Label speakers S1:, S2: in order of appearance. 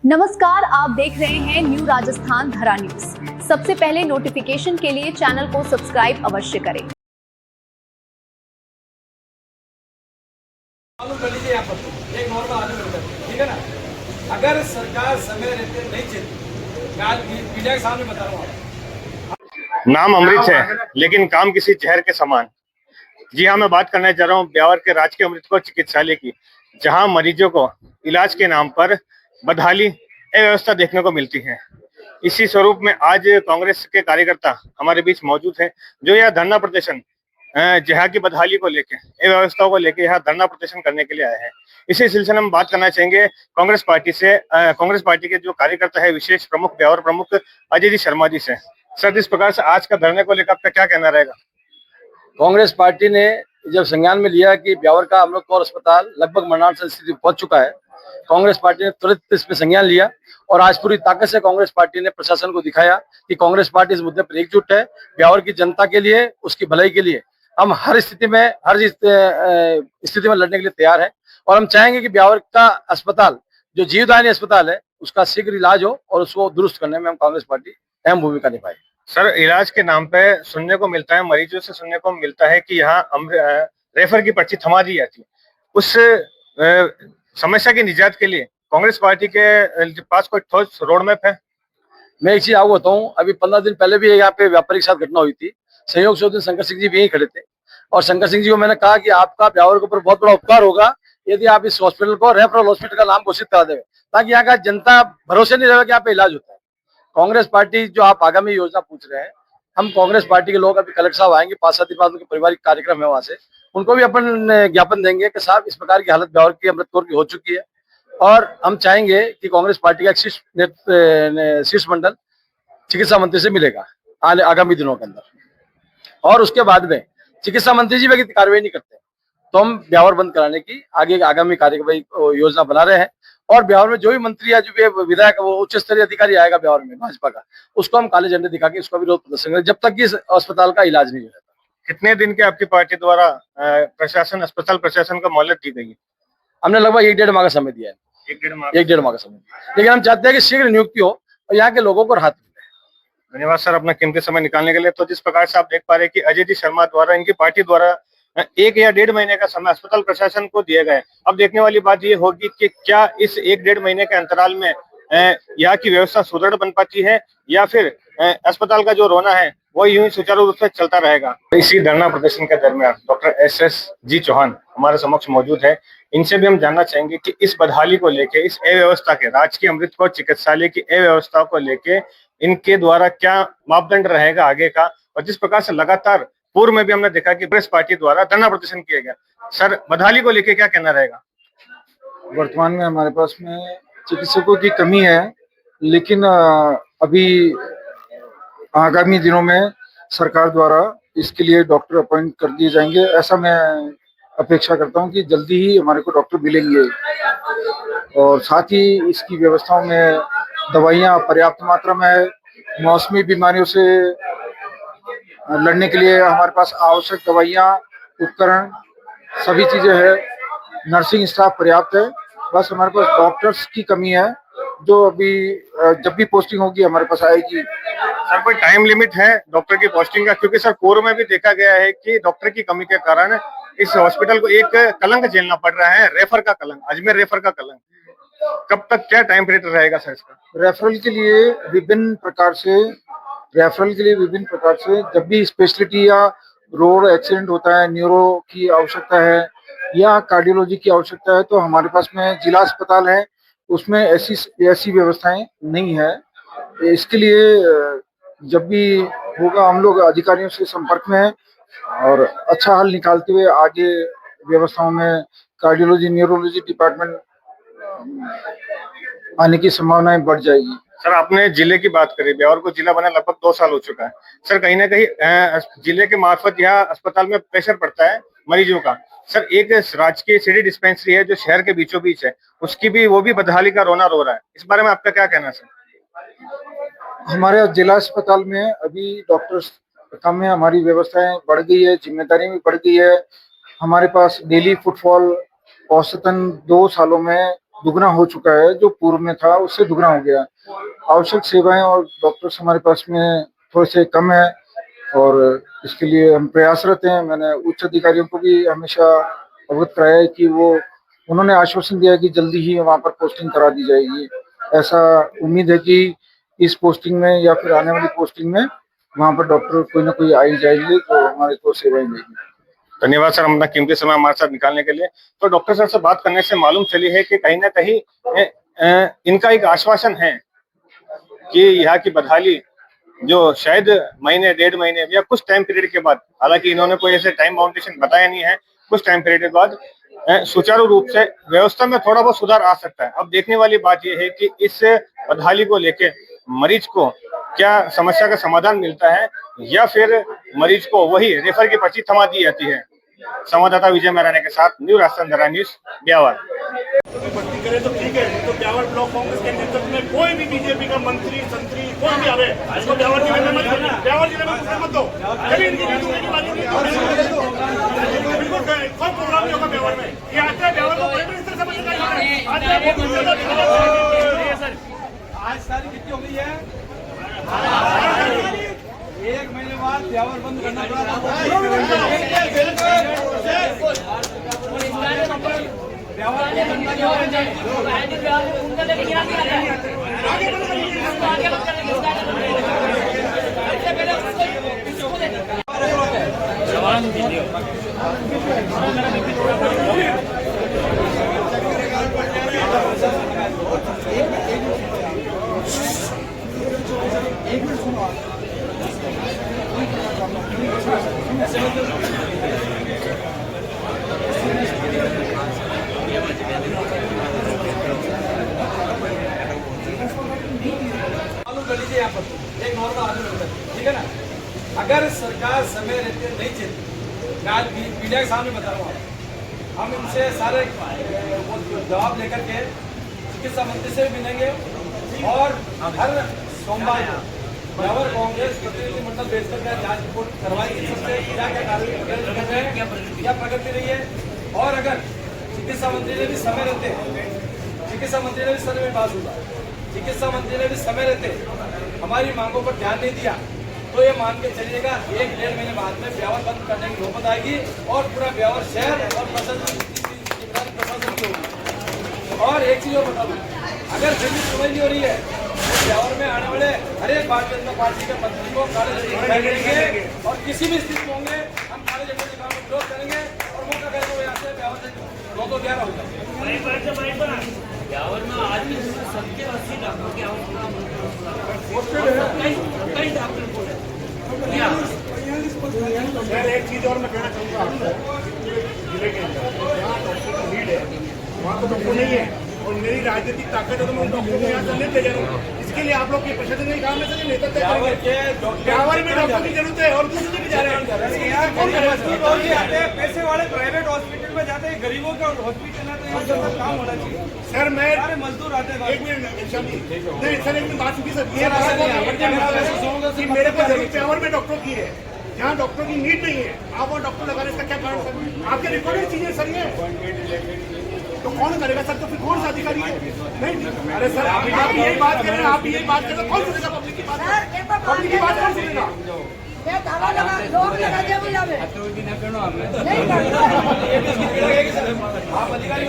S1: नमस्कार, आप देख रहे हैं न्यू राजस्थान धरा न्यूज। सबसे पहले नोटिफिकेशन के लिए चैनल को सब्सक्राइब अवश्य करें।
S2: एक नॉर्मल आदमी, ठीक है ना। अगर सरकार समय रहते नहीं चलती, मैं मीडिया के सामने बता रहा हूँ,
S3: नाम अमृत है लेकिन काम किसी जहर के समान। जी हाँ, मैं बात करने जा रहा हूँ ब्यावर के राजकीय अमृतकौर चिकित्सालय की, जहां मरीजों को इलाज के नाम पर बदहाली अव्यवस्था देखने को मिलती है। इसी स्वरूप में आज कांग्रेस के कार्यकर्ता हमारे बीच मौजूद हैं, जो यह धरना प्रदर्शन जहाँ की बदहाली को लेकर, अव्यवस्थाओं को लेकर यहाँ धरना प्रदर्शन करने के लिए आए हैं। इसी सिलसिले में बात करना चाहेंगे कांग्रेस पार्टी से, कांग्रेस पार्टी के जो कार्यकर्ता है, विशेष प्रमुख ब्यावर प्रमुख अजय जी शर्मा जी से। सर, इस प्रकार से आज का धरने को लेकर आपका क्या कहना रहेगा?
S2: कांग्रेस पार्टी ने जब संज्ञान में लिया कि ब्यावर का अमृतकौर अस्पताल लगभग मरणासन स्थिति पहुंच चुका है, कांग्रेस पार्टी ने तुरंत इस पर संज्ञान लिया और आज पूरी ताकत से कांग्रेस पार्टी ने प्रशासन को दिखाया कि कांग्रेस पार्टी इस मुद्दे पर एकजुट है। ब्यावर की जनता के लिए, उसकी भलाई के लिए हम हर स्थिति में, हर स्थिति में लड़ने के लिए तैयार है। और हम चाहेंगे कि ब्यावर का अस्पताल, जो जीवदानी अस्पताल है, उसका शीघ्र इलाज हो और उसको दुरुस्त करने में हम कांग्रेस पार्टी अहम भूमिका निभाए।
S3: सर, इलाज के नाम पे सुनने को मिलता है, मरीजों से सुनने को मिलता है कि यहाँ रेफर की पर्ची थमा दी जाती है। उस समस्या की निजात के लिए कांग्रेस पार्टी के पास कोई ठोस रोड मैप है?
S2: मैं एक चीज आपको बताऊं, अभी 15 दिन पहले भी यहाँ पे व्यापारी के साथ घटना हुई थी। संयोग से उस दिन शंकर सिंह जी भी यहीं खड़े थे और शंकर सिंह जी को मैंने कहा कि आपका ब्यावर के ऊपर बहुत बड़ा उपकार होगा यदि आप इस हॉस्पिटल को रेफरल हॉस्पिटल का नाम घोषित करा देंगे, ताकि यहाँ का जनता भरोसे नहीं रहेगा कि यहाँ पे इलाज होता है। कांग्रेस पार्टी जो आप आगामी योजना पूछ रहे हैं, हम कांग्रेस पार्टी के लोग अभी कलेक्टर साहब आएंगे 5-7 दिन बाद, उनके पारिवारिक कार्यक्रम है वहां से, उनको भी अपन ज्ञापन देंगे कि साहब इस प्रकार की हालत ब्यावर की, अमृतकौर की हो चुकी है और हम चाहेंगे कि कांग्रेस पार्टी का एक शीर्ष मंडल चिकित्सा मंत्री से मिलेगा आगामी दिनों के अंदर। और उसके बाद में चिकित्सा मंत्री जी भी कार्रवाई नहीं करते तो हम ब्यावर बंद कराने की आगे आगामी कार्यवाही योजना बना रहे हैं। और ब्यावर में जो भी मंत्री या जो भी विधायक, वो उच्च स्तरीय अधिकारी आएगा ब्यावर में भाजपा का, उसको हम काले झंडे दिखा के उसका विरोध प्रदर्शन करें जब तक कि इस अस्पताल का इलाज नहीं हो जाता।
S3: कितने दिन के आपकी पार्टी द्वारा प्रशासन, अस्पताल प्रशासन को मोहलत दी गई है?
S2: हमने लगभग 1-1.5 माह का समय दिया है। 1-1.5 माह का समय, लेकिन हम चाहते हैं कि शीघ्र नियुक्ति हो और यहाँ के लोगों को राहत मिले।
S3: धन्यवाद सर, अपना कीमती समय निकालने के लिए। तो जिस प्रकार से आप देख पा रहे हैं कि अजय जी शर्मा द्वारा, इनकी पार्टी द्वारा 1 या 1.5 महीने का समय अस्पताल प्रशासन को दिया गया है। अब देखने वाली बात ये होगी कि क्या इस 1-1.5 महीने के अंतराल में यहाँ की व्यवस्था सुदृढ़ बन पाती है या फिर अस्पताल का जो रोना है वो यूं ही सुचारू रूप से चलता रहेगा। इसी धरना प्रदर्शन के दरमियान डॉक्टर SS जी चौहान हमारे समक्ष मौजूद है। इनसे भी हम जानना चाहेंगे कि इस बदहाली को लेके, इस अव्यवस्था के, राजकीय अमृतकौर चिकित्सालय की अव्यवस्था को लेके इनके द्वारा क्या मापदंड रहेगा आगे का। और जिस प्रकार से लगातार पूर्व में भी हमने देखा कि कांग्रेस पार्टी द्वारा धरना प्रदर्शन किया गया, सर बदहाली को लेके क्या कहना रहेगा?
S4: वर्तमान में हमारे पास में चिकित्सकों की कमी है, लेकिन अभी आगामी दिनों में सरकार द्वारा इसके लिए डॉक्टर अपॉइंट कर दिए जाएंगे। ऐसा मैं अपेक्षा करता हूं कि जल्दी ही हमारे को डॉक्टर मिलेंगे और साथ ही इसकी व्यवस्थाओं में दवाइयां पर्याप्त मात्रा में है। मौसमी बीमारियों से लड़ने के लिए हमारे पास आवश्यक दवाइयां, उपकरण, सभी चीजें है। नर्सिंग स्टाफ पर्याप्त है, बस हमारे पास डॉक्टर्स की कमी है, जो अभी जब भी पोस्टिंग होगी हमारे पास आएगी।
S3: सर, कोई टाइम लिमिट है डॉक्टर की पोस्टिंग का? क्योंकि सर पूर्व में भी देखा गया है कि डॉक्टर की कमी के कारण इस हॉस्पिटल को एक कलंक झेलना पड़ रहा है, रेफर का कलंक, अजमेर रेफर का कलंक। कब तक, क्या टाइम पीरियड रहेगा सर इसका?
S4: रेफरल के लिए विभिन्न प्रकार से जब भी स्पेशलिटी या रोड एक्सीडेंट होता है, न्यूरो की आवश्यकता है या कार्डियोलॉजी की आवश्यकता है, तो हमारे पास में जिला अस्पताल है, उसमें ऐसी व्यवस्थाएं नहीं है। इसके लिए जब भी होगा हम लोग अधिकारियों से संपर्क में हैं और अच्छा हल निकालते हुए आगे व्यवस्थाओं में कार्डियोलॉजी, न्यूरोलॉजी डिपार्टमेंट आने की संभावनाएं बढ़ जाएगी।
S3: सर, आपने जिले की बात करी, ब्यावर को जिला बना लगभग 2 साल हो चुका है। सर, कहीं ना कहीं जिले के मार्फत यहाँ अस्पताल में प्रेशर पड़ता है मरीजों का। सर, एक राजकीय सिटी डिस्पेंसरी है जो शहर के बीचों बीच है, उसकी भी, वो भी बदहाली का रोना रो रहा है। इस बारे में आपका क्या कहना है सर?
S4: हमारे जिला अस्पताल में अभी डॉक्टर्स कम है, हमारी व्यवस्थाएं बढ़ गई है, जिम्मेदारी भी बढ़ गई है। हमारे पास डेली फुटफॉल औसतन 2 सालों में दुगना हो चुका है, जो पूर्व में था उससे दुगना हो गया। आवश्यक सेवाएं और डॉक्टर्स हमारे पास में थोड़े से कम है और इसके लिए हम प्रयासरत हैं। मैंने उच्च अधिकारियों को भी हमेशा अवगत कराया है कि उन्होंने आश्वासन दिया कि जल्दी ही वहाँ पर पोस्टिंग करा दी जाएगी। ऐसा उम्मीद है कि इस पोस्टिंग में या फिर आने वाली पोस्टिंग में वहाँ पर डॉक्टर कोई ना कोई आई जाएंगे जो हमारे को सेवाएं देंगे।
S3: धन्यवाद सर, अपना कीमती समय हमारे साथ निकालने के लिए। तो डॉक्टर सर से बात करने से मालूम चली है कि कहीं ना कहीं इनका एक आश्वासन है कि यहाँ की बदहाली जो शायद महीने 1.5 महीने या कुछ टाइम पीरियड के बाद, हालांकि इन्होंने कोई ऐसे टाइम बाउंडेशन बताया नहीं है, कुछ टाइम पीरियड के बाद सुचारू रूप से व्यवस्था में थोड़ा बहुत सुधार आ सकता है। अब देखने वाली बात यह है कि इस बदहाली को लेके मरीज को क्या समस्या का समाधान मिलता है या फिर मरीज को वही रेफर की पर्ची थमा दी जाती है। संवाददाता विजय मराने के साथ न्यू राजस्थान धरा न्यूज, ब्यावर।
S5: भर्ती करे तो ठीक है, तो ब्यावर ब्लॉक कांग्रेस के नेतृत्व में कोई भी बीजेपी का मंत्री संतरी कोई भी आवे, इसको ब्यावर जिले में मत दो, ब्यावर जिले में कुछ मत दो। कभी इनकी की बात नहीं, बिल्कुल कोई प्रोग्राम नहीं होगा ब्यावर में। ये आते हैं ब्यावर को बड़े मिनिस्टर समझ के आते हैं।
S6: आज तारीख कितनी हो गई है? 1 महीने बाद ब्यावर बंद करना कर लीजिए यहाँ पर एक नॉर्मल आदमी होता है, ठीक है ना। अगर सरकार समय रहते नहीं चलती, मैं आज मीडिया के सामने बता रहा हूँ, हम इनसे सारे जवाब लेकर के चिकित्सा मंत्री से भी मिलेंगे और हर सोमवार को ब्यावर कांग्रेस प्रतिनिधि मंडल भेज कर जांच रिपोर्ट करवाएगी, सबसे क्या क्या कार्रवाई क्या प्रगति रही है। और अगर चिकित्सा मंत्री ने भी समय रहते, चिकित्सा मंत्री ने भी समय में पास हुआ, चिकित्सा मंत्री ने भी समय रहते हमारी मांगों पर ध्यान नहीं दिया, तो ये मान के चलिएगा 1-1.5 महीने बाद में ब्यावर बंद करने की नौबत आएगी और पूरा ब्यावर शहर और प्रशासन की होगी। और एक चीज और बता दूं, अगर फिर भी समझ नहीं हो रही है तो ब्यावर में आने वाले हर एक भारतीय जनता पार्टी के मंत्री को काले झंडे दिखाई देंगे और किसी भी स्थिति में होंगे हम काले झंडे दिखाने में विरोध करेंगे और मौका करेंगे यहाँ से ब्यावर से 9-11 होगा।
S7: ब्यावर में आज भी सबके 80 डॉक्टर की कई डॉक्टर को
S5: एक चीज और मैं कहना चाहूँगा, जिले के अंदर यहाँ डॉक्टर की नीड है, वहाँ तो डॉक्टर नहीं है और मेरी राजनीतिक ताकत है तो मैं उन डॉक्टर को यहाँ से ले जा रहा हूँ। इसके लिए आप लोग के प्रशासन ने काम में नेता तय करेंगे। ब्यावर में डॉक्टर की जरूरत है और दूसरी जगह जा रहे हैं,
S6: पैसे वाले प्राइवेट हॉस्पिटल में जाते हैं, गरीबों का हॉस्पिटल है तो यहाँ काम होना चाहिए।
S5: सर मैं
S6: सारे मजदूर आते हैं।
S5: एक मिनट नहीं सर, एक मिनट बात सुनिए सर, ये बात कि मेरे को जरूरत ब्यावर में डॉक्टर की है, जहाँ डॉक्टर की नीड नहीं है, आप वो डॉक्टर लगाने इसका क्या कारण सर? आपके रिकॉर्डेड चीजें सर ये तो कौन करेगा सर? तो फिर कौन सा अधिकारी है? नहीं, अरे सर आप यही बात कर रहे हैं, आप यही बात कर रहे हैं, कौन सुनेगा पब्लिक की बात? पब्लिक की बात कौन सुनेगा?
S6: आप अधिकारी